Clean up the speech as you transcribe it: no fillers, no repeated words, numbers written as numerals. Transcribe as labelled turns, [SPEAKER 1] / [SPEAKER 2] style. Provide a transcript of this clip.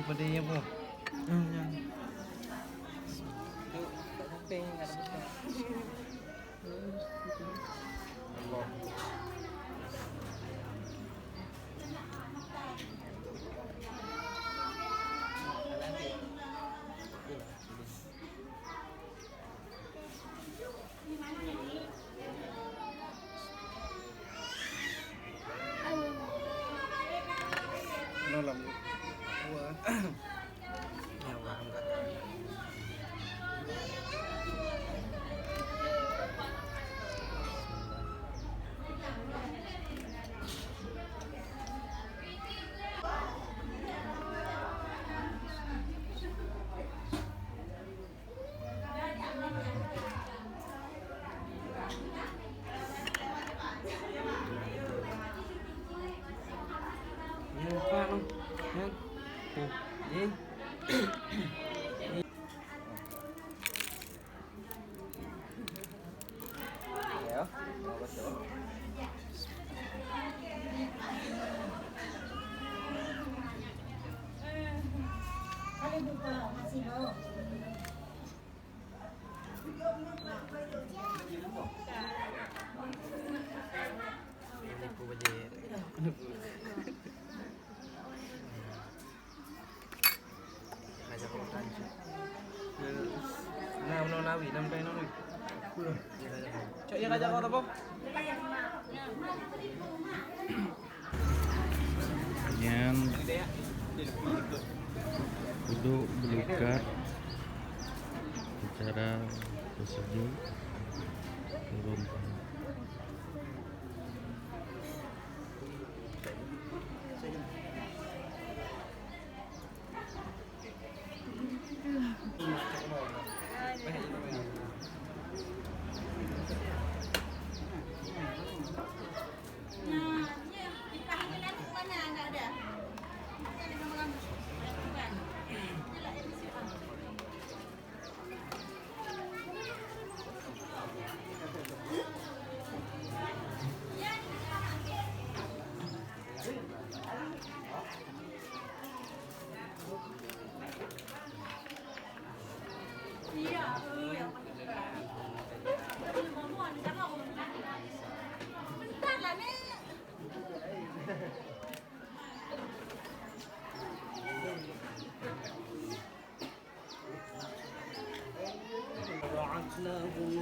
[SPEAKER 1] pedenya po. Yan.
[SPEAKER 2] Itu tak sampai nggak ada buka. Allah.
[SPEAKER 1] Malam. Wah. Ya, wah. Yan pa, no? Yan. Eh.
[SPEAKER 2] Ya, bagus tuh.
[SPEAKER 1] Ini po ba dyan? Kaya ko makan siya. Nawi, namday na rin. Cok, iya kajak ko po.
[SPEAKER 3] Yang duduk belukar secara tersejuk turun.
[SPEAKER 1] ضاعت له